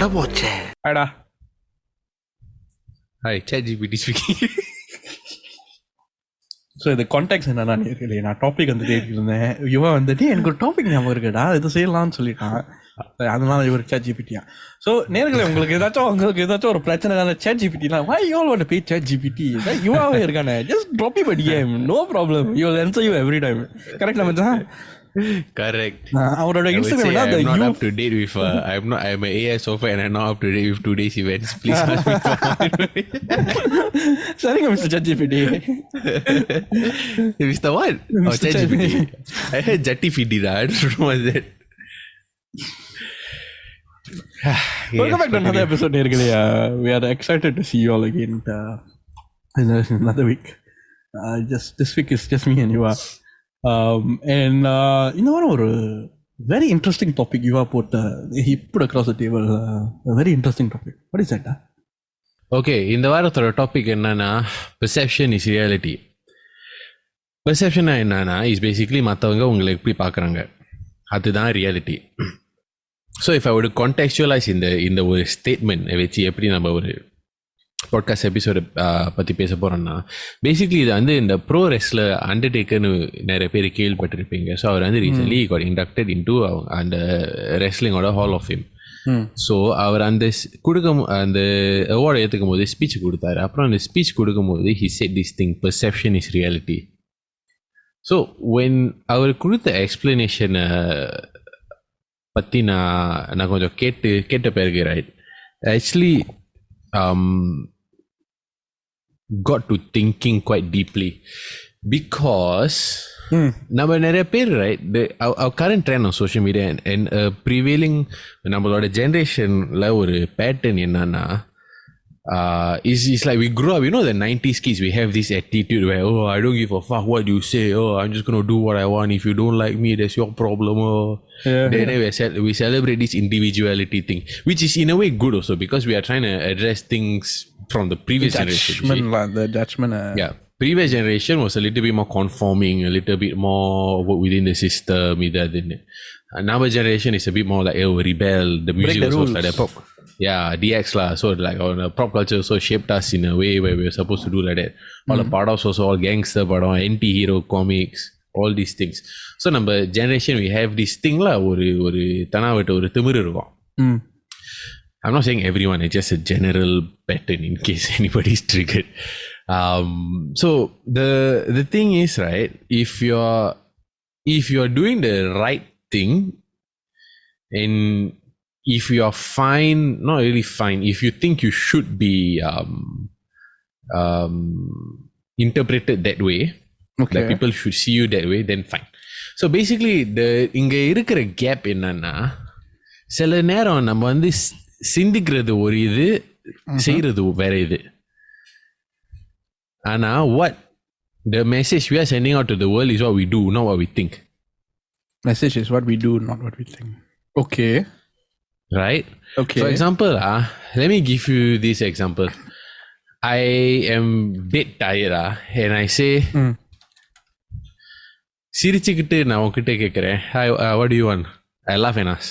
அட போச்சே. அடா Hi, ChatGPT speaking. ஸோ இது கான்டாக்ட்ஸ் என்னன்னா இல்லையா, நான் டாபிக் வந்து தேடிட்டு இருந்தேன். இவன் வந்துட்டு எனக்கு ஒரு டாபிக் ஞாபகம் இருக்குடா, இது செய்யலாம்னு சொல்லிட்டான். அதனால இவர் சேட் ஜிபிடியா. ஸோ நேர்களை உங்களுக்கு ஏதாச்சும் ஒரு பிரச்சனை சேட் ஜிபிடிலாம் why you all want to pay chat gpt யுவாவே இருக்கானே, just drop him a DM, no problem, he will answer you every time. Correct மச்சான்? Correct. அவரோட I would say இன்ஸ்டாகிராம்ல I'm அந்த not you up to date with. I'm an AI software and I'm not up to date with today's events. Please ask me for more. சரிங்க mister chat GPT. Mr. What? Oh, ChatGPT. I heard Jatti Fidi. I don't know what's that. Welcome back to another episode, நேர்களே. We are excited to see you all again in another week. This week is just me and you. And இந்த வாரம் ஒரு very interesting topic you put, he put across the table, a very interesting topic. What is that? Okay, இந்த வாரத்தோட topic என்னன்னா perception is reality. Perception என்னன்னா is basically மற்றவங்க உங்களை எப்படி பார்க்குறாங்க, அதுதான் reality. So if I would contextualize இந்த ஒரு ஸ்டேட்மெண்ட் வச்சு எப்படி நம்ம ஒரு பாட்காஸ்ட் எபிசோடு பற்றி பேச போகிறோம்னா, பேசிக்லி இது வந்து இந்த ப்ரோ ரெஸ்லர் அண்டர்டேக்கர்னு நிறைய பேர் கேள்விப்பட்டிருப்பீங்க. ஸோ அவர் வந்து ரீசென்ட்லி காட் இண்டக்டட் இன்டு அந்த ரெஸ்லிங்கோட ஹால் ஆஃப் ஃபேம். ஸோ அவர் அந்த அந்த அவார்டை ஏற்றுக்கும் போது ஸ்பீச் கொடுத்தாரு. அப்புறம் அந்த ஸ்பீச் கொடுக்கும்போது he said this thing, perception is reality. So when அவர் கொடுத்த எக்ஸ்பிளனேஷனை பற்றி நான் கொஞ்சம் கேட்ட பிறகு right actually got to thinking quite deeply because நம்ம நிறைய பேர் right our current trend on social media and prevailing நம்மளோட ஜென்ரேஷனில் ஒரு பேட்டர்ன் என்னன்னா is like we grew up, you know, the 90s kids, we have this attitude where, oh, I don't give a fuck what you say, oh, I'm just gonna do what I want, if you don't like me, that's your problem. Then we celebrate this individuality thing, which is in a way good also because we are trying to address things from the previous generation. The judgment. Yeah, previous generation was a little bit more conforming, a little bit more within the system. Our generation is a bit more like, oh, rebel, the music was also like that. Yeah, DX lah. So like our pop culture also shaped us in a way where we were supposed to do like that. All the padas also all gangster padam, anti-hero comics, all these things. So நம்ம generation we have this thing lah, ஒரு தனாவட்ட ஒரு திமிரு இருக்கும். I'm not saying everyone, it's just a general pattern in case anybody is triggered. So the thing is, right, if you're doing the right thing and if you are fine, not really fine, if you think you should be interpreted that way, okay, that people should see you that way, then fine. So basically இங்க இருக்கிற gap என்னன்னா, சில நேரம் நம்ம வந்து சிந்திக்கிறது ஒரு இது, செய்யறது வேற இது. ஆனா what the message we are sending out to the world is what we do, not what we think. Message is what we do, not what we think. Okay. Right? Okay. For example, let me give you this example. I am dead tired and I say, சிரிச்சுக்கிட்டு நான் உன்கிட்ட கேட்குறேன், what do you want? I laugh and ask.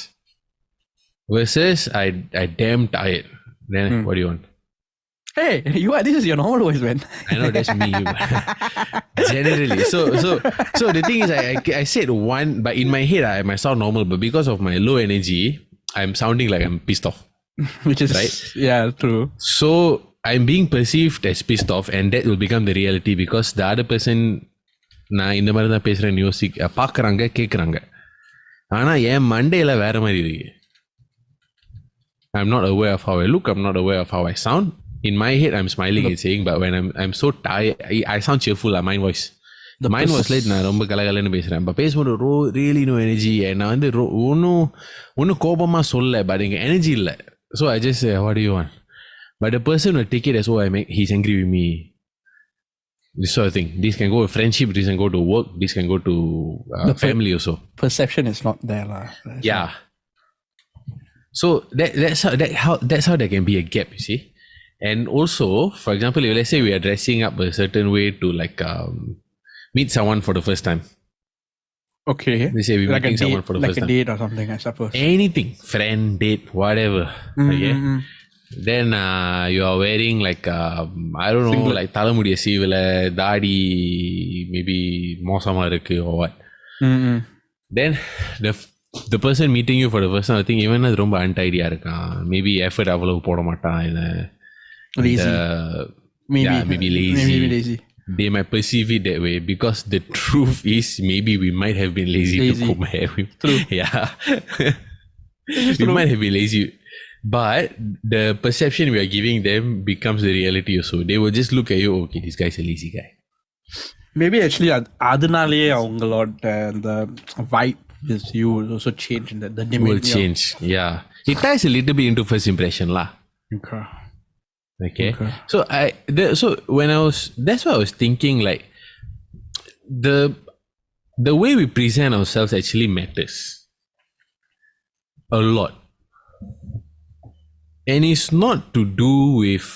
Versus I damn tired. Then what do you want? Hey, this is your normal voice, man. I know that's me. Generally. So the thing is, I said one, but in my head, I might sound normal, but because of my low energy, I'm sounding like I'm pissed off. Which is, right? Yeah, true. So I'm being perceived as pissed off and that will become the reality because the other person, நான் இந்த மாதிரி தான் பேசுகிறேன்னு பார்க்குறாங்க, கேட்குறாங்க. ஆனால் என் மண்டையில் வேற மாதிரி இருக்கு. I'm not aware of how I look, I'm not aware of how I sound. In my head, I'm smiling and saying, but when I'm so tired, I sound cheerful, mind voice. Mind வாய்ஸ்ல நான் ரொம்ப கலகலன்னு பேசுகிறேன். இப்போ பேசும்போது really no energy. நான் வந்து ஒன்றும் கோபமாக சொல்ல, பட் எங்கள் எனர்ஜி இல்லை. So I just what to you want, but the person will take it as, oh, he's angry with me. This sort of thing. This can go to friendship, this can go to work, this can go to family also. Perception is not there. Yeah. So that's how there can be a gap, you see. And also, for example, if let's say we are dressing up a certain way to like meet someone for the first time. Okay. Let's say we're Like a meeting someone date, for the like first a time. date or something, I suppose. Anything, friend, date, whatever. Okay. Mm. Then you are wearing like I don't know, Singlet. like தலைமுடிய சீவல தாடி maybe மோசமா இருக்கு or what. Mm. Then the person meeting you for the first time, I think even அது ரொம்ப untidy இருக்கான். Maybe effort அவ்வளவு போட மாட்டான். Lazy. Maybe. Yeah, maybe lazy. Maybe lazy. They might perceive it that way because the truth is maybe we might have been lazy. To comb hair. True. Yeah. We might have been lazy. But the perception we are giving them becomes the reality also. They will just look at you, okay, this guy's a lazy guy. Maybe actually அதனாலேயே அவங்களோட the vibe with you will also change in the demand Will change. Yeah. It ties a little bit into first impression lah. Okay. So that's why I was thinking like the way we present ourselves actually matters a lot. And it's not to do with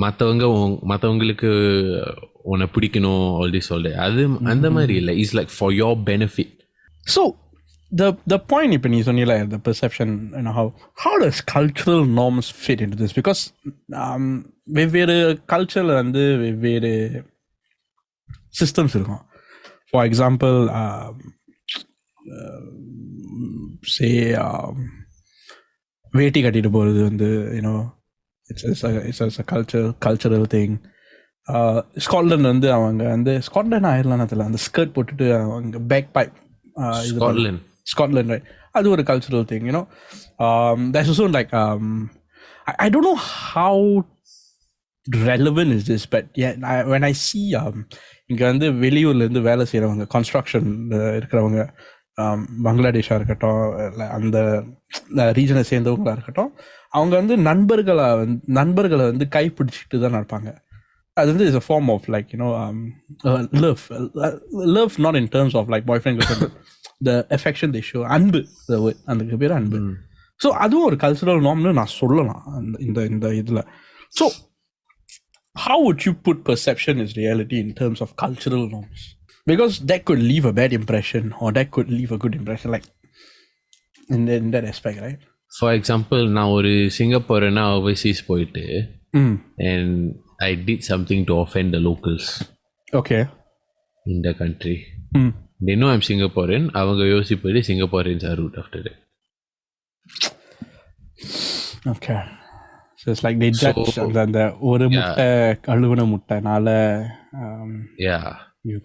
மத்தவங்களுக்கு உன்னை பிடிக்கணும் all this all that. அது அந்த மாதிரி இல்லை. It's like for your benefit. So the point இப்ப நீ சொன்னீல the perception, you know, how does cultural norms fit into this? Because வெவ்வேறு கல்ச்சர்ல வந்து வெவ்வேறு சிஸ்டம்ஸ் இருக்கும். For example, say வேட்டி கட்டிட்டு போகிறது வந்து you know it's a cultural thing. Scotland வந்து அவங்க வந்து ஸ்காட்லாண்ட் அயர்லாந்தில் அந்த ஸ்கர்ட் போட்டுட்டு அவங்க பேக் பைப் Scotland, right? அது ஒரு cultural thing, you know. There's also like I don't know how relevant is this, but yeah, when I see இங்க வந்து வெளியூர்ல இருந்து வேலை செய்யறவங்க கன்ஸ்ட்ரக்ஷன் இருக்கிறவங்க பங்களாதேஷா இருக்கட்டும் அந்த ரீஜனை சேர்ந்தவங்களா இருக்கட்டும், அவங்க வந்து நண்பர்களை வந்து கை பிடிச்சிட்டு தான் நடப்பாங்க. அது வந்து is a form of like, you know, love not in terms of like boyfriend girlfriend, the affection they show, அன்பு, அதுக்கு பேர் அன்பு. ஸோ அதுவும் ஒரு கல்ச்சுரல் நார்ம்னு நான் சொல்லலாம் இந்த இதுல. So how would you put perception as reality in terms of cultural norms? Because that could leave a bad impression or that could leave a good impression, like in that aspect, right? For example, நான் ஒரு சிங்கப்பூரனா overseas போயிட்டு and I did something to offend the locals. Okay. In the country. They know I'm Singaporean. அவங்க யோசிப்பது Singaporeans are rude after that. Okay. So it's like they judge அந்த ஒரு முட்டை கழுவுன முட்டைனால yeah.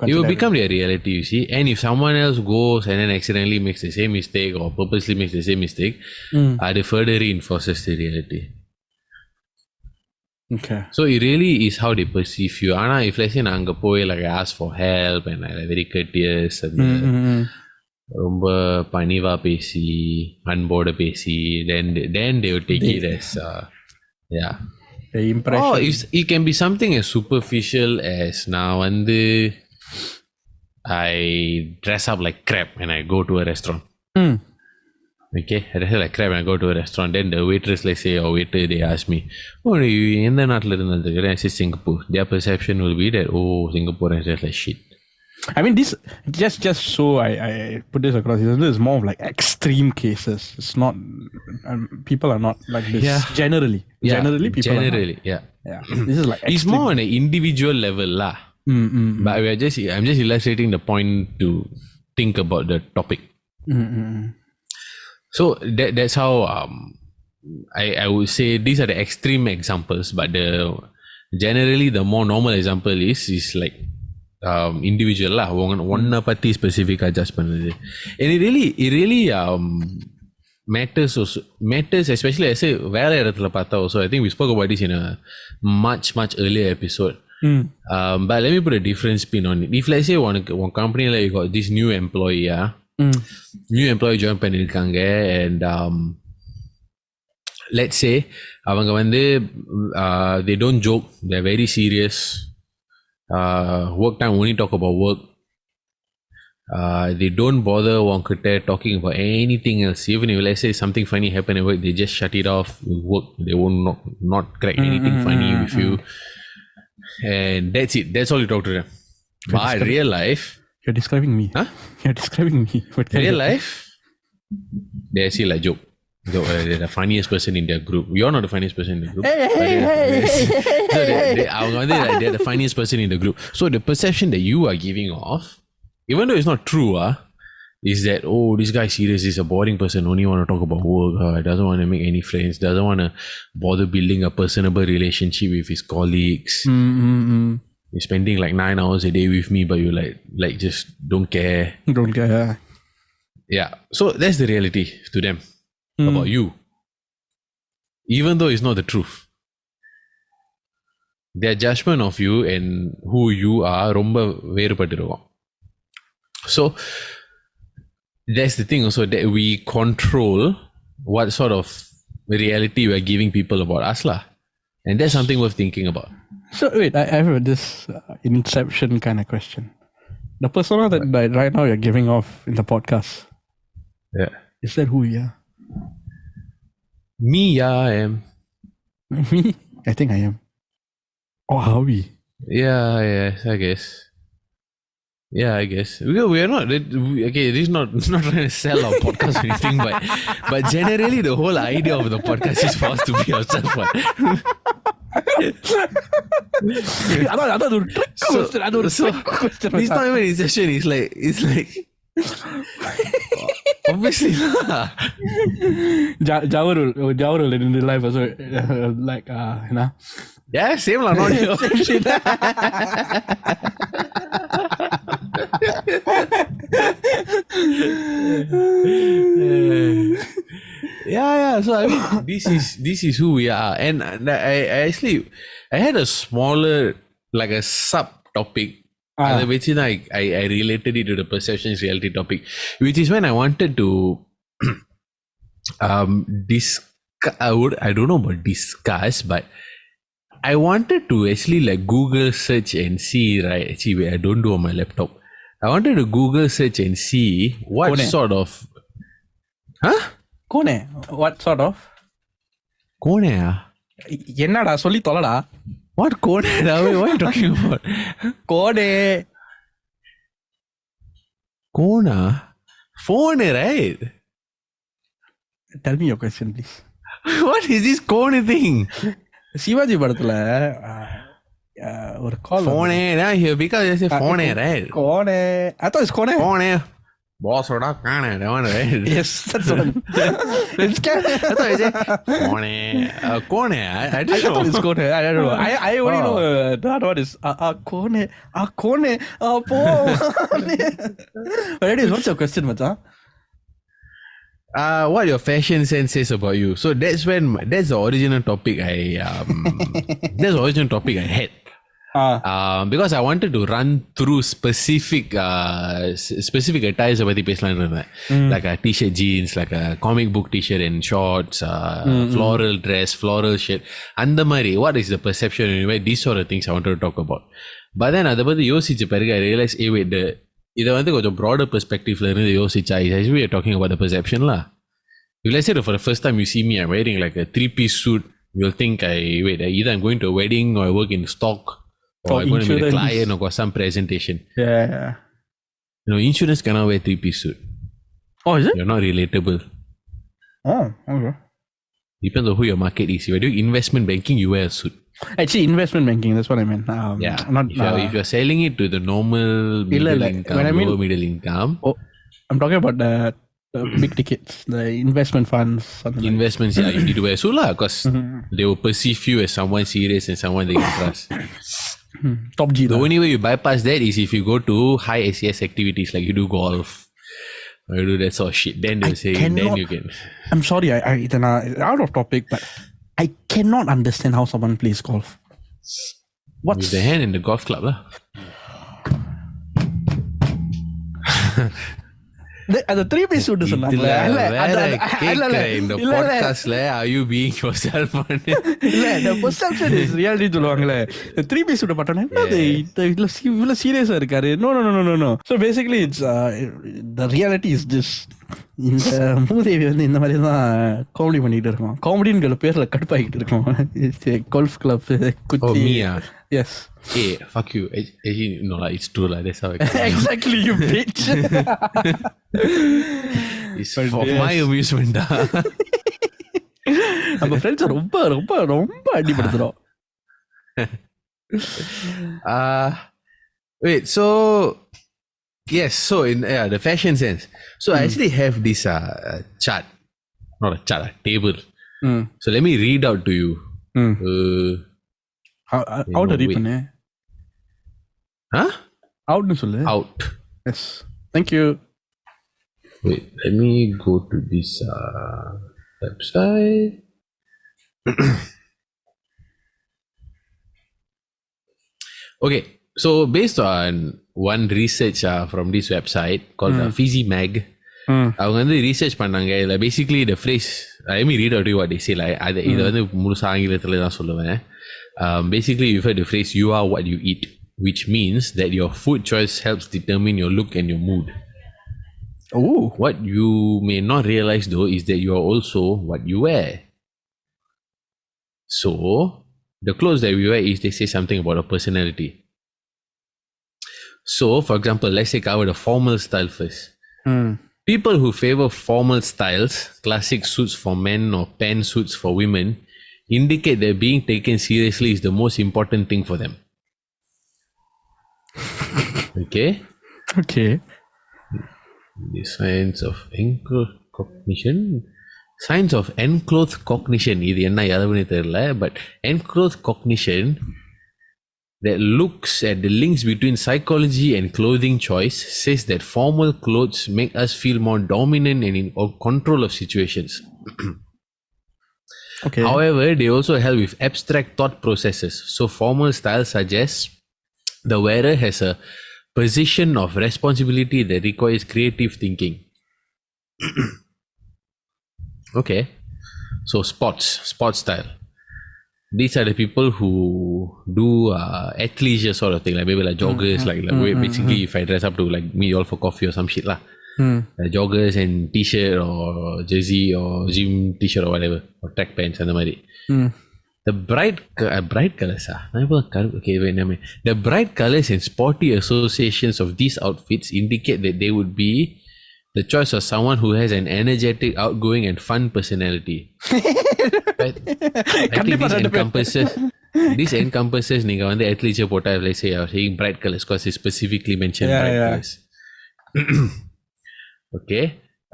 It will become their reality, you see. And if someone else goes and then accidentally makes the same mistake or purposely makes the same mistake, it further reinforces the reality. Okay. So it really is how they perceive you. Ana, if let's say நான் அங்க போய் like I ask for help and I very courteous and ரொம்ப பணிவா பேசி அன்போட பேசி then they will take it as yeah. The impression. It can be something as superficial as நான் வந்து I dress up like crap and I go to a restaurant. Okay, I dress up like crap and I go to a restaurant. Then the waitress, let's say, or waiter, they ask me, "Oh, you எந்த நாட்டுல இருந்தது?" I say Singapore. Their perception will be that, oh, Singaporeans dress like shit. I mean, this just so I put this across. This is more of like extreme cases. It's not people are not like this. Yeah. Generally, people are not. Yeah. This is like it's more on an individual level lah. But I'm just illustrating the point to think about the topic. So that's how I would say these are the extreme examples. But generally the more normal example is like individual lah. ஒன்ன பத்தி ஸ்பெசிஃபிக்கா judge பண்ணுது. And it really matters especially as வேலை இடத்துல பார்த்தா also. I think we spoke about this in a much earlier episode. But let me put a different spin on it. If let's say one company like you got this new employee, new employee join பண்ணிருக்காங்க and let's say அவங்க வந்து they don't joke, they're very serious. Work time only talk about work. They don't bother உன்கிட்ட talking about anything else. Even if let's say something funny happen at work, they just shut it off with work. They won't not crack anything funny with you. And that's it. That's all you talk to them. But in real life, You're describing me. Huh? You're describing me. But Real life, they actually like joke. They're the funniest person in their group. You're not the funniest person in the group. So they're the funniest person in the group. So the perception that you are giving off, even though it's not true, is that, oh, this guy serious, is a boring person, only want to talk about work, doesn't want to make any friends, doesn't want to bother building a personable relationship with his colleagues. You're spending like 9 hours a day with me, but you like just don't care. Don't care. Yeah. So that's the reality to them about you. Even though it's not the truth. Their judgment of you and who you are ரொம்ப வேறுபட்டிருக்கும். So that's the thing also, that we control what sort of reality we are giving people about us lah. And that's something worth thinking about. So wait, I have this inception kind of question. The persona that right now you're giving off in the podcast, Yeah. is that who you are? Me, yeah, I am. Me? I think I am. Oh, how we? Yeah, I guess. Yeah, I guess. We are not, okay, this is not trying to sell our podcast or anything, but generally the whole idea of the podcast is for us to be ourselves. அதான் ஒரு trick question. அது ஒரு trick question. It's not even inception, it's like obviously lah. Jawarul in real life also like you know. Yeah, same lah, not you. Same shit. Yeah. So I mean, this is who we are, and I actually had a smaller, like a subtopic. I related it to the perceptions reality topic, which is when I wanted to I don't know about discuss, but I wanted to actually like Google search and see, right? Actually, wait, I don't do on my laptop. I wanted to Google search and see what sort of... Huh? Kone? What sort of? Kone? என்னடா சொல்லி தொலைடா. What kone? What are you talking about? Kone. Kona? Phone, right? Tell me your question, please. What is this kone thing? Sivaji படத்துல ஒரு கால் phone here because they say phone, right? Kone. I thought it's kone. Phone. Boss oda kaane, that one, right? Yes, that's one. It's kone. I thought you said phone. Kone. I don't know. It's kone. I don't know. I only know the other one is kone. Kone. Po. But anyways, what's your question, Macha? What your fashion sense says about you. So that's the original topic that's the original topic I had. Because I wanted to run through specific attires பத்தி பேசலாம்னு இருந்தேன். Like a t-shirt jeans, like a comic book t-shirt and shorts, floral dress, floral shirt. அந்த மாதிரி, what is the perception anyway? These sort of things I wanted to talk about. But then அதை பத்தி யோசிச்ச பிறகு I realized, wait, இதை வந்து கொஞ்சம் broader perspectiveல இருந்து யோசிச்சா, actually we are talking about the perception lah. If let's say for the first time you see me, I'm wearing like a 3-piece suit, you'll think either I'm going to a wedding or I work in stock, or I'm going to meet a client or got some presentation. Yeah. You know, insurance cannot wear 3-piece suit. Oh, is it? You're not relatable. Oh, okay. Depends on who your market is. If you're doing investment banking, you wear a suit. Actually, investment banking, that's what I meant. If you're selling it to the normal middle income, lower middle income. Oh, I'm talking about the big tickets, the investment funds. Investments, yeah, you need to wear a suit lah, because they will perceive you as someone serious and someone they can trust. Top G. The only way you bypass that is if you go to high SES activities, like you do golf, or you do that sort of shit. Then they'll say, then you can. I'm sorry, I out of topic, but I cannot understand how someone plays golf. What's with the hand in the golf club lah. அந்த 3-piece suit சொன்னாங்களே, இந்த பாட்காஸ்ட்ல are you being yourself? இல்ல, the perception is reality சொல்லுவாங்களே. the 3-piece suit பட்டனே இவ்வளவு சீரியஸா இருக்காரு. No. So basically it's the reality is this இந்த மூதேவி வந்து இந்த மாதிரி தான் காமெடி பண்ணிட்டு இருக்கோம். காமெடிங்கிற பேர்ல கடுப்பாகிட்டு இருக்கோம். கோல்ஃப் கிளப் Oh, குச்சி. me ah. Yes Hey, fuck you. Actually, no lah. It's true lah. That's how I call it. Exactly you pitch. It's for my amusement. நம்ம ஃப்ரெண்ட்ஸை ரொம்ப ரொம்ப ரொம்ப அடிபடுத்துறோம். Wait. So yes. So in the fashion sense. So I actually have this chart, not a chart, a table. ம் So let me read out to you. ம் out read wait. பண்ணு. Huh? அவுட்னு சொல்லு. Out. Yes thank you. Wait. Let me go to this website. Okay. So based on one research from this website called Fizzy Mag, ம் அவங்க வந்து research பண்ணாங்க. இல்லை basically the phrase I mean read out what they அது இதை வந்து முழுசா ஆங்கிலத்தில் தான் சொல்லுவேன். Basically you've heard the phrase you are what you eat, which means that your food choice helps determine your look and your mood. Oh What you may not realize though is that you are also what you wear. So the clothes that we wear is they say something about our personality. So for example, let's take cover the formal style first. ம் People who favor formal styles, classic suits for men or pantsuits for women, indicate that being taken seriously is the most important thing for them. Okay? Okay. The science of enclosed cognition. Science of enclosed cognition. இது என்ன எதுவுமே தெரியல. But enclosed cognition that looks at the links between psychology and clothing choice says that formal clothes make us feel more dominant and in control of situations. Okay. However, they also help with abstract thought processes. So formal style suggests the wearer has a position of responsibility that requires creative thinking. Okay. So sports style. These are the people who do athleisure sort of thing, like maybe like joggers, basically if I dress up to like meet you all for coffee or some shit lah. Joggers and t-shirt or jersey or gym t-shirt or whatever, or track pants and the mari. The bright colors okay wait a minute. The bright colors and sporty associations of these outfits indicate that they would be the choice of someone who has an energetic, outgoing and fun personality. Right? I think this encompasses நீங்க வந்து athleisure போட்டா, let's say you're saying bright colors because it specifically mentioned bright colors. Okay.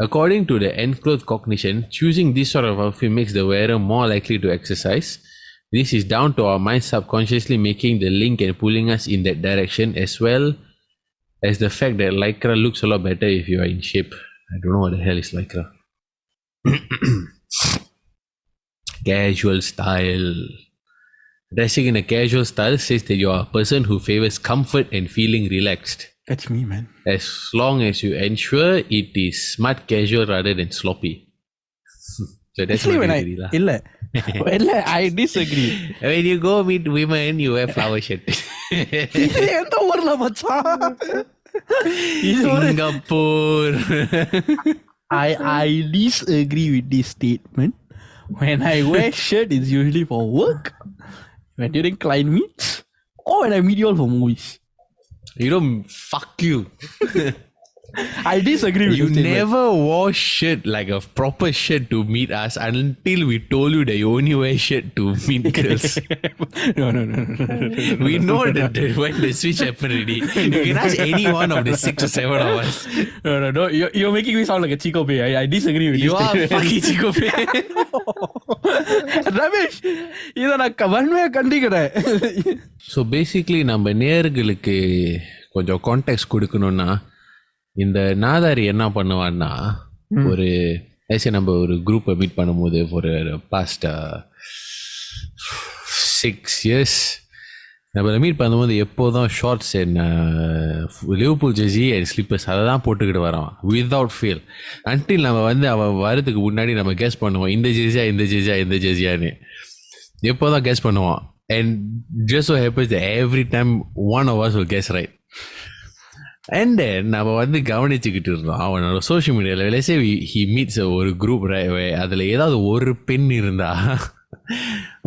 According to the enclosed cognition, choosing this sort of outfit makes the wearer more likely to exercise. This is down to our mind subconsciously making the link and pulling us in that direction, as well as the fact that lycra looks a lot better if you are in shape. I don't know what the hell is lycra. Casual style. Dressing in a casual style says that you are a person who favors comfort and feeling relaxed. That's me, man. As long as you ensure it is smart casual rather than sloppy. So that's Actually, what when you agree lah. இல்ல I disagree. When you go meet women, you wear flower shirt. இது எந்த ஊர்ல மச்சான்? Singapore. I disagree with this statement. When I wear shirt, it's usually for work, when during client meets, or when I meet you all for movies. You don't fuck you. I disagree with You this statement. never wore shirt like a proper shirt to meet us until we told you that you only wear shirt to meet girls. No. We know that when the switch happened already. You can ask any one of the 6 or 7 of us. No. You're making me sound like a Chico Pay. I disagree with You this are statement. fucking Chico Pay. Ramesh, இதை நான் வன்மையா கண்டிக்கிறேன். So basically நம்ம நேயர்களுக்கு கொஞ்சம் contact கொடுக்கணும்னா, இந்த நாதாரி என்ன பண்ணுவான்னா, ஒரு ஏசி நம்ம ஒரு குரூப்பை மீட் பண்ணும்போது ஒரு பாஸ்ட் 6 years நம்ம மீட் பண்ணும்போது எப்போதும் ஷார்ட்ஸ் என்ன லிவர்பூல் ஜெர்சி அண்ட் ஸ்லிப்பர்ஸ் அதை தான் போட்டுக்கிட்டு வரோம் வித்தவுட் ஃபீல். அன்டில் நம்ம வந்து அவன் வரதுக்கு முன்னாடி நம்ம கெஸ் பண்ணுவோம் இந்த ஜெர்சியான்னு எப்போதான் கெஸ் பண்ணுவோம். And just so happens that every time one of us will guess right. And then நம்ம வந்து கவனிச்சுக்கிட்டு இருந்தோம் அவனோட சோஷியல் மீடியாவில் let's say he meets ஒரு குரூப் அதில் ஏதாவது ஒரு பெண் இருந்தா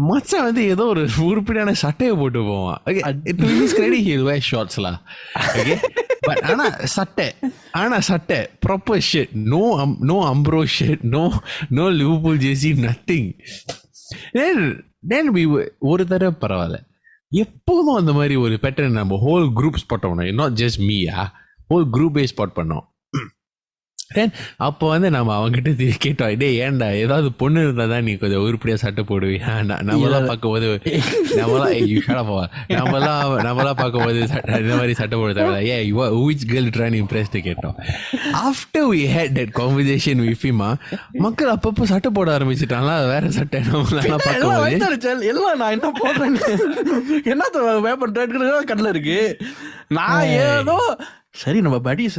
மச்சான் வந்து ஏதோ ஒரு உருப்படியான சட்டையை போட்டு போவான். Okay to his credit he will wear ஷார்ட்ஸ்லா. ஓகே பட் ஆனா சட்டை proper shirt, no Umbro shirt, no Liverpool jersey, nothing. ஒரு தடவை பரவாயில்ல, எப்போதும் அந்த மாதிரி ஒரு பேட்டர்ன் நம்ம ஹோல் குரூப் ஸ்பாட் பண்ணோம். நாட் ஜஸ்ட் மீயா, ஹோல் குரூப்பே ஸ்பாட் பண்ணோம். தென் அப்போ வந்து நம்ம அவங்ககிட்ட கேட்டோம், டே ஏன்டா ஏதாவது பொண்ணு இருந்தா தான் நீ கொஞ்சம் உருப்படியாக சட்டை போடுவியா? நம்மளாம் பார்க்கும்போது நம்மளாம் பார்க்கும்போது இந்த மாதிரி சட்டை போட தேவை ஏன் which girl trying to impress கேட்டோம். After we had that conversation with him, மக்கள் அப்பப்போ சட்டை போட ஆரம்பிச்சுட்டாங்களா, வேற சட்டை நம்மளாம் பார்க்கும்போது எல்லாம் நான் என்ன போடுறேன்னு என்னத்த வேப்பர் கண்ணில் இருக்கு. நான் ஏதோ சரி நம்ம buddies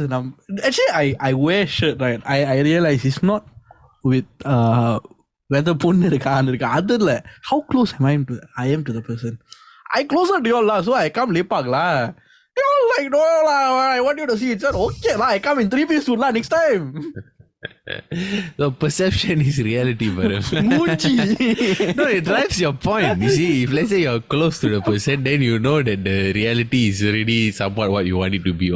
actually I wear shirt, right? I realize it's not with whether பொண்ணு இருக்கா அது இல்ல, how close I am to the person. I closer to you all lah, so I come lepak lah. You all like no lah, I want you to see it. Okay lah, I come in 3-piece suit lah next time. The perception is reality, bro. No, it drives your point. You see, if let's say you're close to the person, then you know that the reality is already somewhat what you want it to be.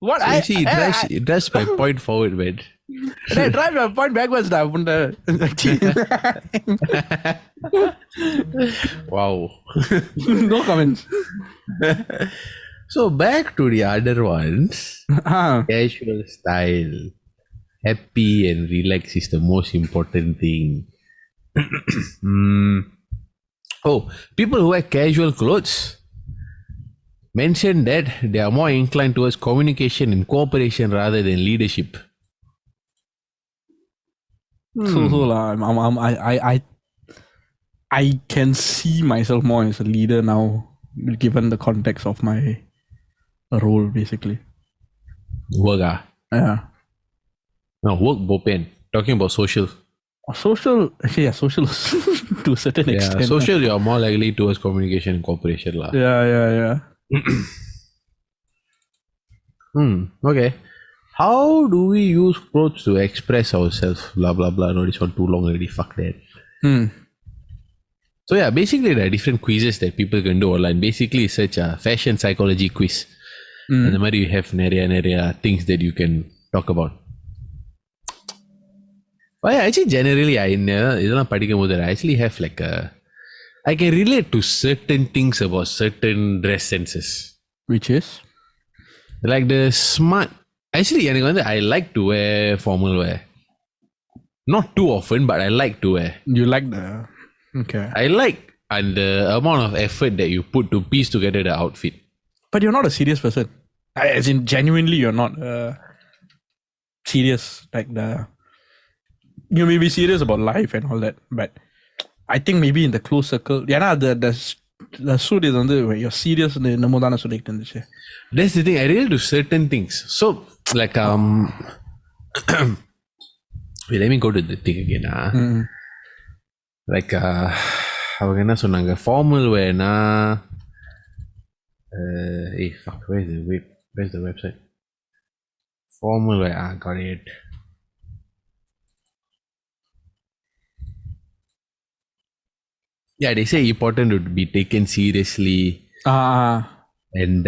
What so you see, it drives my point forward, man. I drive my point backwards now. Wow. No comments. So back to the other ones. Casual style, happy and relax is the most important thing. Oh, people who wear casual clothes mention that they are more inclined towards communication and cooperation rather than leadership. So I can see myself more as a leader now, given the context of my role, basically. Work, yeah. No, work bopen. Talking about social. Social, actually, yeah, social to a certain extent. Yeah, social, you are more likely towards communication and cooperation, lah. Yeah. Okay. How do we use clothes to express ourselves? Blah blah blah. No, this one too long already. Fuck that. So yeah, basically there are different quizzes that people can do online. Basically, search a fashion psychology quiz. And the மாதிரி you have நிறைய things that you can talk about. But yeah, actually generally இதெல்லாம் படிக்கும் போது I actually have like I can relate to certain things about certain dress senses. Which is? Like the smart. Actually, எனக்கு வந்து I like to wear formal wear. Not too often, but I like to wear. You like the... Okay. I like and the amount of effort that you put to piece together the outfit. But you're not a serious person. As in, genuinely, you're not serious. Like you may be serious about life and all that, but I think maybe in the close circle, the suit is on the way you're serious. That's the thing. I relate to certain things. So, like, wait, let me go to the thing again. Like, அவங்க என்ன சொன்னாங்க, formal வேணா fuck, where's the website? Formal wear, got it. Yeah, they say important to be taken seriously. And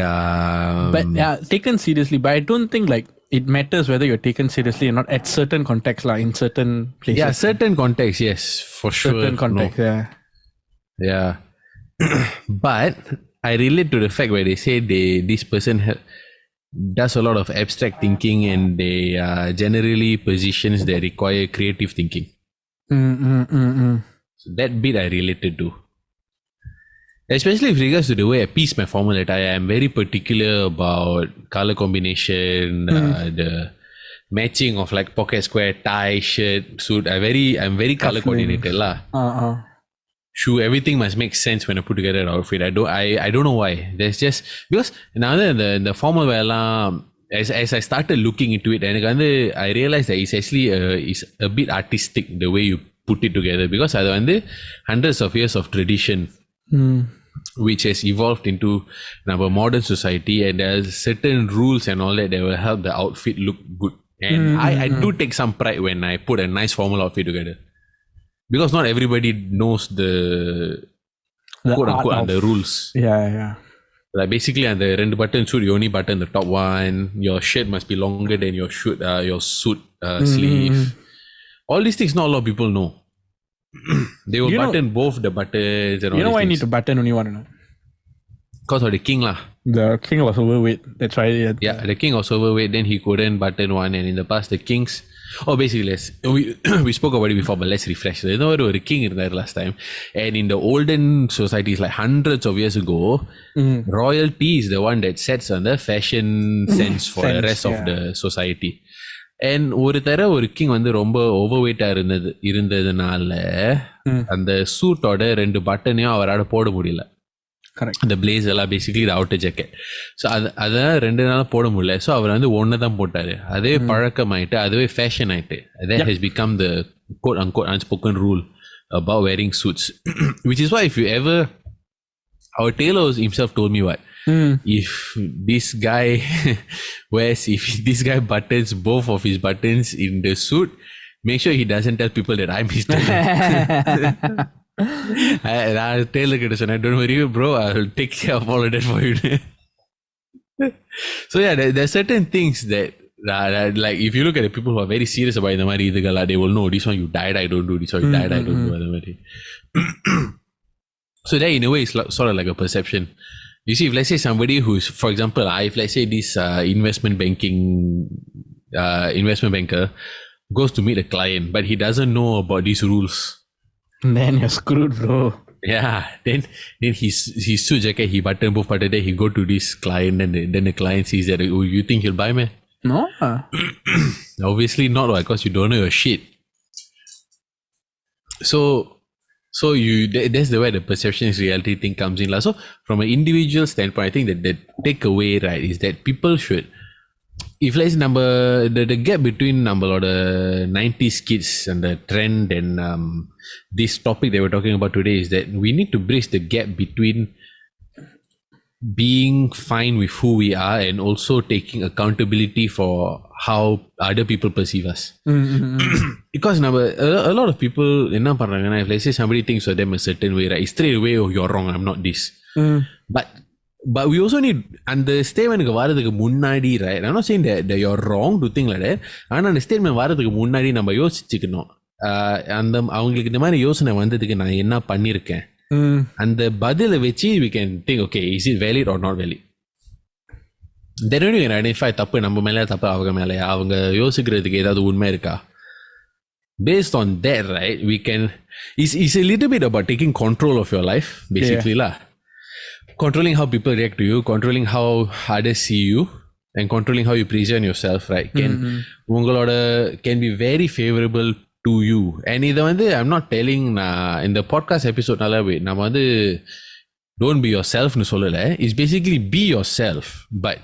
but yeah, taken seriously, but I don't think like it matters whether you're taken seriously or not at certain contexts, like in certain places. Yeah, certain contexts, yes, for sure. Certain contexts, yeah. But I relate to the fact where they say this person does a lot of abstract thinking and they generally positions that require creative thinking. So that bit I related to. Especially with regards to the way I piece my formal attire, I'm very particular about color combination, the matching of like pocket square, tie, shirt, suit. I'm very color coordinated lah. Shoe, everything must make sense when I put together an outfit. I don't know why. There's just because now the formal wear as I started looking into it, and I realized that it's actually it's a bit artistic the way you put it together because அது வந்து hundreds of years of tradition. which has evolved into our modern society, and there's certain rules and all that will help the outfit look good. And I do take some pride when I put a nice formal outfit together, because not everybody knows the quote unquote art and the rules. yeah. Like basically, and the two button suit, you only button the top one. Your shirt must be longer than your suit sleeve. All these things, not a lot of people know. They will button both the buttons and all. You know these why I things. need to button only one or not? Because of the king lah. The king was overweight. That's why. Yeah, the king was overweight. Then he couldn't button one, and in the past, the kings. Oh, basically, we spoke about it before, but let's refresh. There's no a king in there last time, and in the olden societies, like hundreds of years ago, royalty is the one that sets on the fashion sense for the rest of the society. And ஒரு king வந்து ரொம்ப ஓவர்வெயிட்டா இருந்ததுனால அந்த சூட்டோட 2 பட்டனையும் அவரால் போட முடியல. அந்த பிளேஸ் எல்லாம் பேசிக்கலி இது அவுட்டர் ஜாக்கெட். ஸோ அதான் 2 நாள் போட முடியல. ஸோ அவர் வந்து ஒன்று தான் போட்டாரு. அதே பழக்கமாயிட்டு, அதுவே ஃபேஷன் ஆயிட்டு. that has become the quote unquote unspoken rule about wearing suits. Which is why if you ever, our tailor himself told me what, if this guy buttons both of his buttons in the suit, make sure he doesn't tell people that I'm his tailor. நான் Taylor கிட்ட சொன்னேன், don't worry bro, I'll take care of all of that for you. So yeah, there are certain things that like if you look at the people who are very serious about இந்த மாதிரி இதுகளா, they will know this one you died, I don't do this one, you died, I don't do அந்த மாதிரி. So that in a way is sort of like a perception. You see, if let's say somebody who's, for example, if let's say this investment banker goes to meet a client, but he doesn't know about these rules, then you're screwed, bro. Yeah, then his suit jacket, he button both button, then he go to this client, and then the client sees that, oh, you think he'll buy me? No. Obviously not, because you don't know your shit. So that's the way the perception is reality thing comes in. So from an individual standpoint, I think that the takeaway, right, is that people should, if let's the gap between the 90s kids and the trend and this topic that we're talking about today is that we need to bridge the gap between being fine with who we are and also taking accountability for how other people perceive us. Because a lot of people, if let's say somebody thinks of them a certain way, right, straight away, oh, you're wrong, I'm not this. But we also need, and the statement varadhukku munnadi, right, I'm not saying that you're wrong to think like that, ஆனா அந்த statement வாரதுக்கு முன்னாடி நம்ம யோசிச்சுக்கணும், அந்த அவங்களுக்கு இந்த மாதிரி யோசனை வந்ததுக்கு நான் என்ன பண்ணியிருக்கேன், அந்த பதிலை வச்சு we can think, okay, is it valid or not valid. Then only we can identify தப்பு நம்ம மேலே, தப்பு அவங்க மேலே, அவங்க யோசிக்கிறதுக்கு ஏதாவது உண்மை இருக்கா. Based on that, right, we can, it's a little bit about taking control of your life, basically lah. Controlling how people react to you, controlling how others see you, and controlling how you present yourself, right, can be very favorable to you. And இதை வந்து I'm not telling in the podcast episode நம்ம வந்து don't be yourself னு சொல்லல. It's basically be yourself, but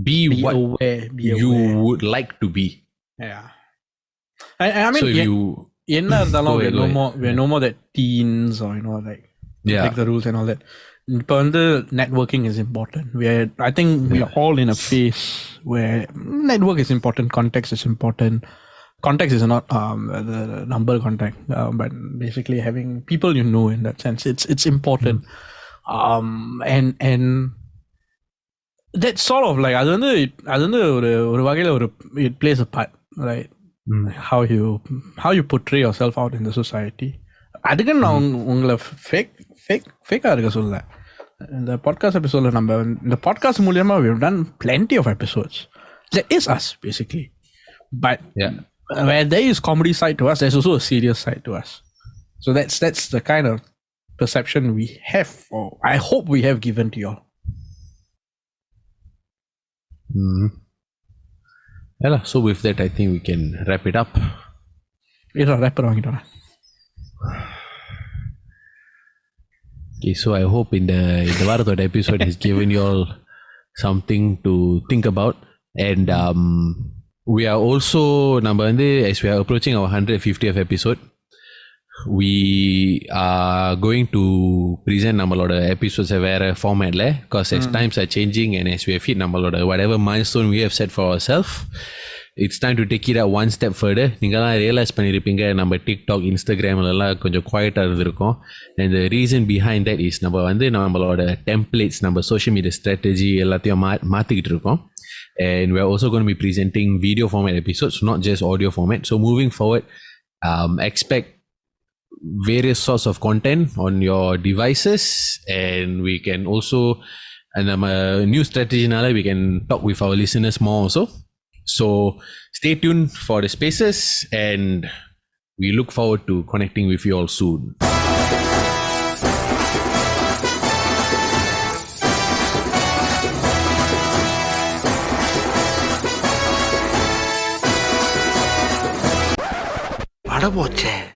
be what aware, you would like to be. Yeah. I mean, so என்ன இருந்தாலும் we're no more that teens or like break the rules and all that. இப்போ வந்து networking is important. I think we are all in a phase where network is important, context is important. Context is not the number contact, but basically having people you know in that sense. It's important. And that sort of like அது வந்து ஒரு வகையில it plays a part, right? How you portray yourself out in the society. அதுக்கு நான் உங்களை ஃபேக்கா இருக்க சொல்ல. இந்த பாட்காஸ்ட் எபிசோட்ல நம்ம இந்த பாட்காஸ்ட் மூலமா we've done plenty of episodes. That is us basically. But where there is comedy side to us, there's also a serious side to us. So that's the kind of perception we have, or I hope we have given to you all. Yeah, so with that, I think we can wrap it up. Wrap it வாங்கிட்டோம். Okay, so I hope in the வாரத்தோட episode has given you all something to think about. And we are also, as we are approaching our 150th episode, we are going to present நம்மளோட episodes வேற formatல because as times are changing and as we have hit நம்மளோட whatever milestone we have set for ourselves, it's time to take it one step further. நீங்களாம் realise பண்ணியிருப்பீங்க நம்ம TikTok இன்ஸ்டாகிராம்லாம் கொஞ்சம் குவாய்ட்டாக இருந்திருக்கோம். and the reason behind that is நம்ம வந்து நம்மளோட templates நம்ம சோஷியல் மீடியா ஸ்ட்ராட்டஜி எல்லாத்தையும் மாற்றிக்கிட்டு இருக்கோம். and we're also going to be presenting video format episodes, not just audio format. So moving forward, expect various sorts of content on your devices, and we can also, and new strategy nala we can talk with our listeners more also. So stay tuned for the spaces, and we look forward to connecting with you all soon. அட போச்சே.